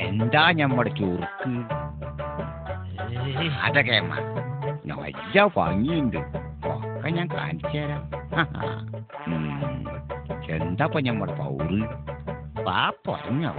എന്താ ഞമ്മടെ ചുറുക്ക് അതൊക്കെ നല്ല ഭംഗിയുണ്ട് ഒക്കെ ഞാൻ കാണിച്ചു തരാം. എന്താപ്പ ഞമ്മടെ പൗറ് പറഞ്ഞോ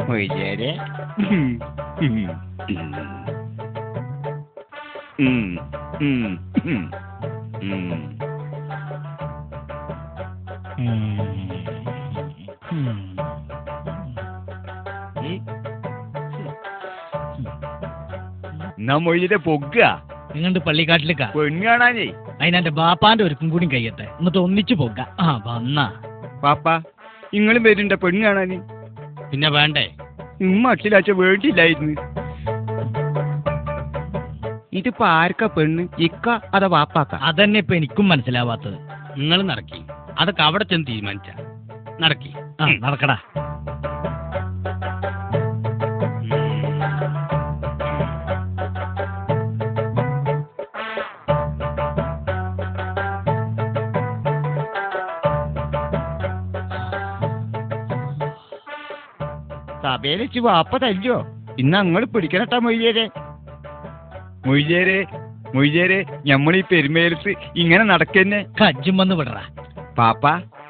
മൊയ്തേരെ? എന്നാ മൊയ്തേ പൊഗ്ഗ നിങ്ങണ്ട് പള്ളിക്കാട്ടിലേക്കാ പെണ്ണ് കാണാനേ. അതിനെന്റെ ബാപ്പാന്റെ ഒരുക്കും കൂടി കഴിയട്ടെ, എന്നിട്ട് ഒന്നിച്ചു പൊഗ്ഗ. വന്നാ പാപ്പ നിങ്ങളും വരുന്നുണ്ട പെണ്ണ് കാണാന്? പിന്നെ വേണ്ടേ? മട്ടിലാച്ച വേണ്ടിയില്ലായിരുന്നു. ഇതിപ്പോ ആർക്കാ പെണ്ണ്, ഇക്ക അതാ വാപ്പാക്ക? അതന്നെ ഇപ്പൊ എനിക്കും മനസ്സിലാവാത്തത്. നിങ്ങൾ നടക്കി, അതൊക്കെ അവിടെ ചെന്ന് തീരുമാനിച്ച നടക്കി. നടക്കടാ. സഭയിൽ വെച്ച് വാപ്പ തല്ലോ. ഇന്ന് ഞങ്ങൾ പിടിക്കണട്ടാ മൊയ്തേരെ. മൊയ്തേരെ മൊയ്തേരെ ഞമ്മളീ പെരുമേലത്ത് ഇങ്ങനെ നടക്കന്നെ. കജ്ജും വന്ന് വിടറാ. പാപ്പ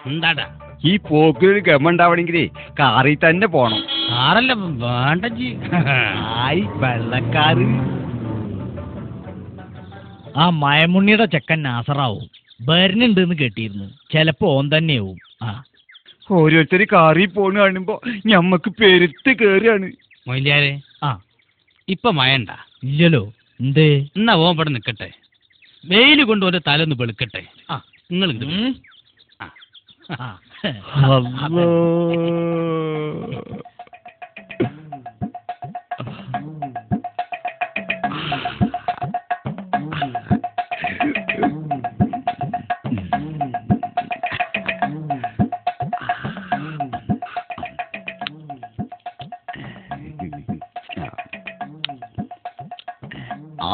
എന്താടാ ഈ പോക്കൊരു ഗമ ഉണ്ടാവണെങ്കിലേ കാറിൽ തന്നെ പോണം. കാറല്ല വേണ്ട ജി. ആയി വെള്ളക്കാറ്. ആ മയമുണ്ണിയുടെ ചെക്കൻ നാസറാവും. വരുന്നുണ്ടെന്ന് കേട്ടിരുന്നു. ചിലപ്പോ ഓൻ തന്നെയാവും. ഓരോരുത്തര് കാറിൽ പോണ് കാണുമ്പോ ഞമ്മക്ക് പെരുത്ത് കേറാണ്. മൊയ്ലിയാരെ ഇപ്പൊ മയണ്ട? ഇല്ലല്ലോ. എന്തേ? എന്നാ ഓൻ ഇവിടെ നിക്കട്ടെ, വെയില് കൊണ്ട് ഓരോ തലൊന്ന് വെളുക്കട്ടെ. നിങ്ങൾ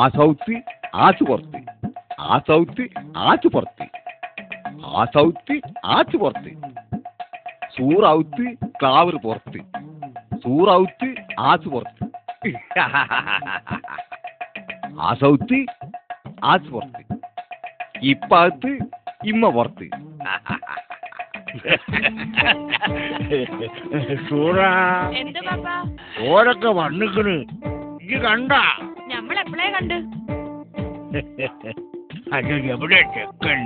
ആ സൗത്ത് ആച്ചു പുറത്ത്, ആ സൗത്ത് ആച്ചു പുറത്ത്, ആ സൗത്ത് ആച്ചു പുറത്ത്, സൂറൗത്ത് ക്ലാവർ പുറത്ത്, സൂറൗത്ത് ആച്ചു പുറത്ത്, ആ സൗത്ത് ആച്ചു പുറത്ത്, ഇപ്പകത്ത് ഇമ്മ പുറത്ത്. ഓരൊക്കെ വന്നിക്കണ്, ഇത് കണ്ട? ഞമ്മളെപ്പോഴേ കണ്ട്. അത് എവിടെ ചെക്കൻ?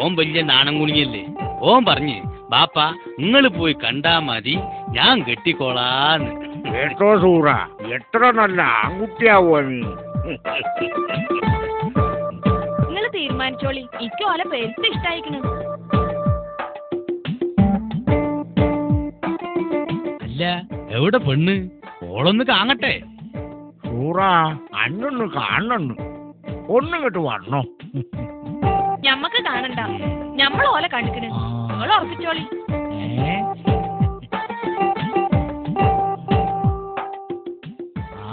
ഓൻ വലിയ നാണം കുണിയല്ലേ. ഓൻ പറഞ്ഞ് ബാപ്പ നിങ്ങൾ പോയി കണ്ടാ മതി, ഞാൻ കെട്ടിക്കോളാന്ന്. കേട്ടോ സൂറ, എത്ര നല്ല ആൺകുട്ടിയാവോ നീ. നിങ്ങൾ തീരുമാനിച്ചോളി, എനിക്ക് ഓലെ പെരുത്ത് ഇഷ്ടായിക്കണ്. അല്ല എവിടെ പെണ്ണ്? ഓളൊന്ന് കാണട്ടെ. സൂറ അന്നൊന്ന് കാണണം, ഒന്നിങ്ങോട്ട് വന്നോ. ഞമ്മക്ക് കാണണ്ട, ഞമ്മൾ ഓലെ കണ്ടിക്കണ്. നിങ്ങൾ ഉറപ്പിച്ചോളി.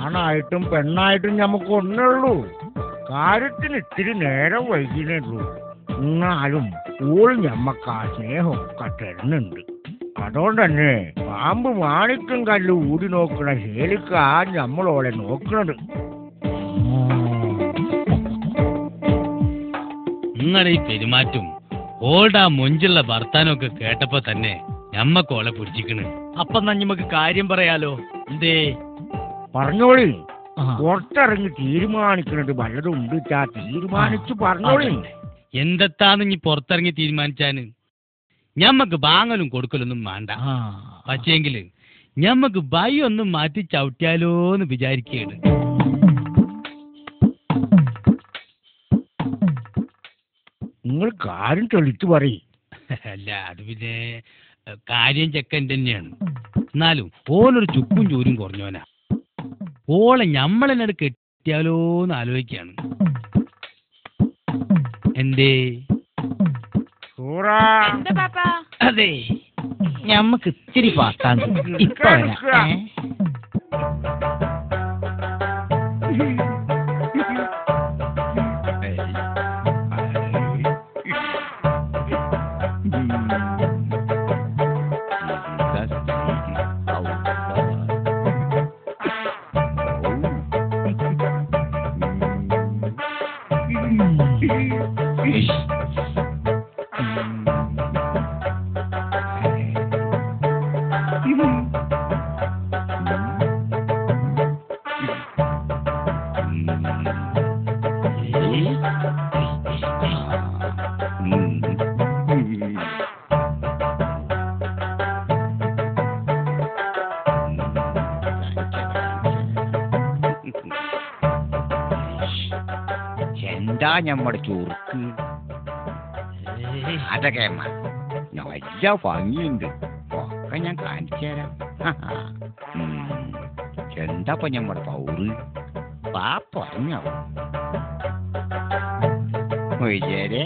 ആണായിട്ടും പെണ്ണായിട്ടും ഞമ്മക്ക് ഒന്നുള്ളൂ. കാര്യത്തിന് ഇത്തിരി നേരം വൈകിയുള്ളൂ. എന്നാലും ഓൾ ഞമ്മക്ക് ആ സ്നേഹമൊക്കെ തരുന്നുണ്ട്. അതുകൊണ്ട് തന്നെ പാമ്പ് മാണിക്കും കല്ല് ഊടി നോക്കണ ശേലിക്കാ നമ്മളോളെ നോക്കണത്. നിങ്ങളുടെ ഈ പെരുമാറ്റും ഓൾഡാ മൊഞ്ചുള്ള ഭർത്താനൊക്കെ കേട്ടപ്പോ തന്നെ ഞമ്മക്കോളെ പിടിച്ചിക്കണ്. അപ്പൊ നമുക്ക് കാര്യം പറയാലോ. എന്തേ? പറഞ്ഞോളി. പുറത്തിറങ്ങി തീരുമാനിക്കണത് വല്ലതും ഉണ്ട്. തീരുമാനിച്ചു പറഞ്ഞോളി. എന്തെത്താന്ന് ഇനി പുറത്തിറങ്ങി തീരുമാനിച്ചാന്? ഞമ്മക്ക് വാങ്ങലും കൊടുക്കലൊന്നും വേണ്ട. പക്ഷേങ്കില് ഞമ്മക്ക് ബൈ ഒന്നും മാറ്റി ചവിട്ടിയാലോന്ന് വിചാരിക്കുകയാണ്. നിങ്ങൾ കാര്യം തെളിച്ചു പറയും. അല്ല അത് പിന്നെ കാര്യം ചെക്കൻ തന്നെയാണ്. എന്നാലും ഓനൊരു ചുക്കും ചൂരും കുറഞ്ഞോനാ. ഓളെ ഞമ്മളെന്നോട് കെട്ടിയാലോന്ന് ആലോചിക്കാണ്. എന്തേ? എന്താ പാപ്പാ? അതെ, ഞമ്മക്ക് ഇത്തിരി പാട്ടാണ്ട് ഇപ്പൊ വരാം. എന്താ ഞമ്മടെ ചുറുക്ക്? അതൊക്കെ നല്ല ഭംഗിയുണ്ട്. ഒക്കെ ഞാൻ കാണിച്ചു തരാം. എന്താപ്പ ഞമ്മടെ പൗറ് പറഞ്ഞാവും മൊയ്തേരെ.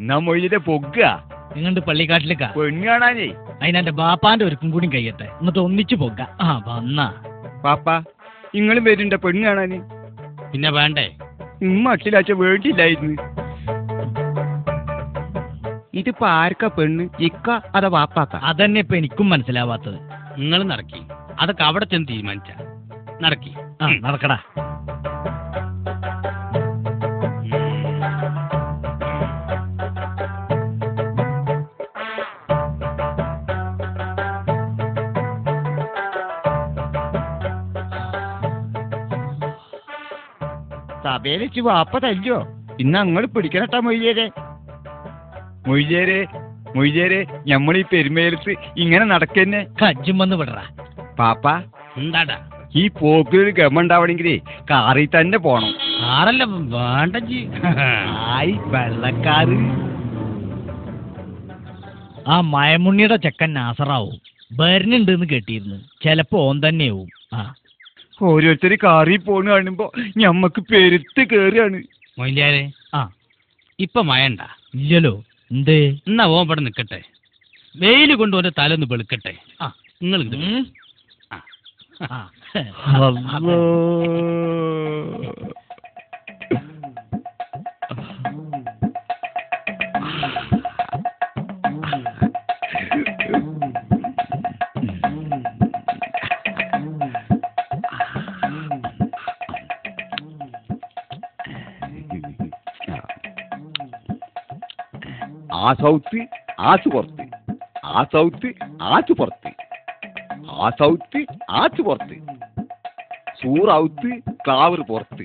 എന്നാ മൊയ്തേ പൊക്കുക. നിങ്ങണ്ട് പള്ളിക്കാട്ടിലേക്കാ പെണ്ണ് കാണാനേ. അതിനെന്റെ ബാപ്പാന്റെ ഒരുക്കും കൂടി കഴിയട്ടെ, എന്നിട്ട് ഒന്നിച്ചു പോക. ആ വന്നാ പാപ്പ നിങ്ങളും വരുന്നുണ്ട പെണ്ണ് കാണാന്? പിന്നെ വേണ്ടേ? മട്ടിലാച്ച വേണ്ടിയില്ലായിരുന്നു. ഇതിപ്പോ ആർക്കാ പെണ്ണ്, ഇക്ക അതാ വാപ്പാക്ക? അതന്നെ ഇപ്പൊ എനിക്കും മനസ്സിലാവാത്തത്. നിങ്ങൾ നടക്കി, അതൊക്കെ അവിടെ ചെന്ന് തീരുമാനിച്ച നടക്കി. ആ നടക്കടാ. സഭയിൽ വെച്ച് വാപ്പ തല്ലോ. ഇന്ന് അങ്ങള് പിടിക്കണട്ടാ മൊയ്തേരെ. മൊയ്തേരെ ഞമ്മളീ പെരുമേലത്ത് ഇങ്ങനെ നടക്കന്നെ. കജ്ജും വന്ന് വിടറാ. പാപ്പ എന്താടാ ഈ പോക്കിലൊരു ഗമ ഉണ്ടാവണെങ്കിലേ കാറിൽ തന്നെ പോണം. ആറല്ല വേണ്ട ജി. ആയി വെള്ളക്കാറ്. ആ മയമുണ്ണിയുടെ ചെക്കൻ നാസറാവും. വരുന്നുണ്ടെന്ന് കേട്ടിരുന്നു. ചിലപ്പോ ഓൻ തന്നെയാവും. ആ ഓരോരുത്തര് കാറിൽ പോണ് കാണുമ്പോ ഞമ്മക്ക് പെരുത്ത് കേറുകയാണ്. മൊയ്ലാരെ, ആ ഇപ്പൊ മഴണ്ട. ഇല്ലല്ലോ. എന്തേ? എന്നാ ഓൻ ഇവിടെ നിക്കട്ടെ, വെയില് കൊണ്ട് ഓന്റെ തല ഒന്ന് വെളുക്കട്ടെ. ആ നിങ്ങൾ ആ സൗത്ത് ആച്ച് പുറത്ത്, ആ സൗത്ത് ആച്ച് പുറത്ത്, ആ സൗത്ത് ആച്ച് പുറത്ത്, സൂറൗത്ത് ക്ലാവർ പുറത്ത്,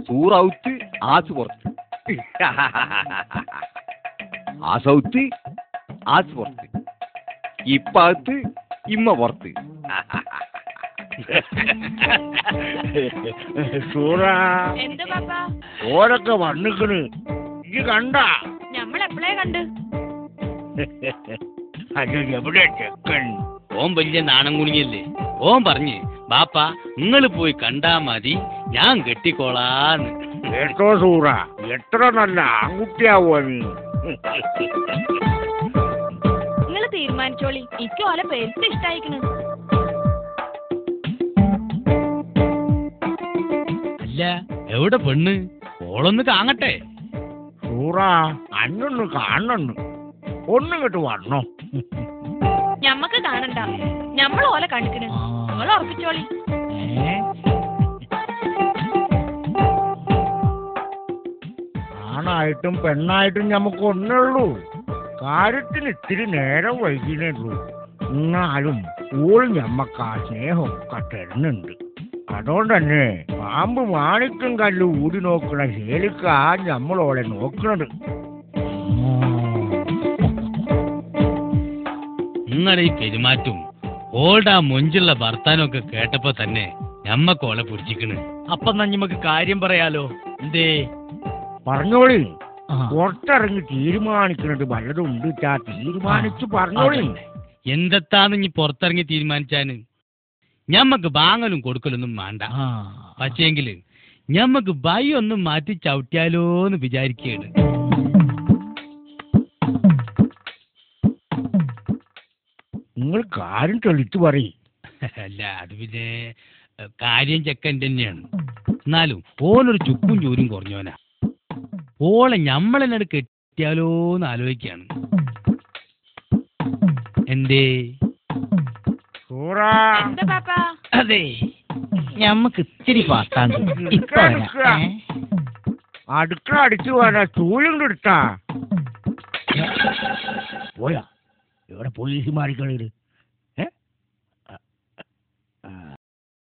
സൂറൗത്ത് ആച്ച് പുറത്ത്, ആ സൗത്ത് ആച്ച് പുറത്ത്, ഇപ്പകത്ത് ഇമ്മ പുറത്ത്. എന്താ പാപ്പാ? ഓരൊക്കെ വന്നിക്കണ്. ഇത് കണ്ട? ഞമ്മളെപ്പോഴേ കണ്ട്. അത് എവിടെ ചെക്കൻ? ഓൻ വലിയ നാണം കുണിയല്ലേ. ഓൻ പറഞ്ഞ് ബാപ്പ നിങ്ങൾ പോയി കണ്ടാ മതി, ഞാൻ കെട്ടിക്കോളാന്ന്. കേട്ടോ സൂറ, എത്ര നല്ല ആൺകുട്ടിയാവോ നീ. നിങ്ങൾ തീരുമാനിച്ചോളി. ഇക്ക് ഓലെ പേരുത്ത് ഇഷ്ടായിക്കണ്. അല്ല എവിടെ പെണ്ണ്? ഓളൊന്ന് കാണട്ടെ. സൂറ, അന്നൊന്ന് കാണുന്നു. ഒന്നിങ്ങോട്ട് വന്നോ. ഞമ്മക്ക് കാണണ്ട, ഞമ്മൾ ഓലെ കണ്ടിക്കണ്. നിങ്ങൾ ഉറപ്പിച്ചോളി. ആണായിട്ടും പെണ്ണായിട്ടും നമുക്ക് ഒന്നുള്ളൂ. കാര്യത്തിന് ഇത്തിരി നേരം വൈകിയുള്ളൂ. എന്നാലും ഓൾ ഞമ്മക്ക് ആ സ്നേഹമൊക്കെ തരുന്നുണ്ട്. അതുകൊണ്ട് തന്നെ പാമ്പ് മാണിക്കും കല്ല് ഊടി നോക്കണ ശേലിക്കാ നമ്മളോളെ നോക്കണത്. ഞങ്ങളുടെ ഈ പെരുമാറ്റും ഓളുടെ ആ മൊഞ്ചുള്ള ഭർത്താനൊക്കെ കേട്ടപ്പോ തന്നെ ഞമ്മക്ക് ഓളെ പിടിച്ചിക്കണ്. അപ്പൊ നമുക്ക് കാര്യം പറയാലോ. എന്തേ? പറഞ്ഞോളി. ആ, പുറത്തിറങ്ങി തീരുമാനിക്കുന്നത് വല്ലതും ഉണ്ട് തീരുമാനിച്ചു പറഞ്ഞോളി. എന്തെത്താന്ന് ഇനി പുറത്തിറങ്ങി തീരുമാനിച്ചാന് ഞമ്മക്ക് വാങ്ങലും കൊടുക്കലൊന്നും വേണ്ട. ആ. പക്ഷേങ്കില് ഞമ്മക്ക് ബൈ ഒന്നും മാറ്റി ചവിട്ടിയാലോന്ന് വിചാരിക്കുകയാണ്. നിങ്ങൾ കാര്യം തെളിച്ചു പറയും. അല്ല, അത് പിന്നെ കാര്യം ചെക്കൻ തന്നെയാണ്. എന്നാലും ഓനൊരു ചുക്കും ചൂരും കുറഞ്ഞോനാ. ഓളെ ഞമ്മളെന്നോട് കെട്ടിയാലോന്ന് ആലോചിക്കാണ്. എന്തേ? എന്താ പാപ്പ? അതെ, ഞമ്മക്ക് ഇത്തിരി പാത്താൻ അടുക്കള അടിച്ചു പോകാനാ ചൂലും എടുത്താ പോയാ. എവിടെ പോലീസുമാരിക്കളിയില്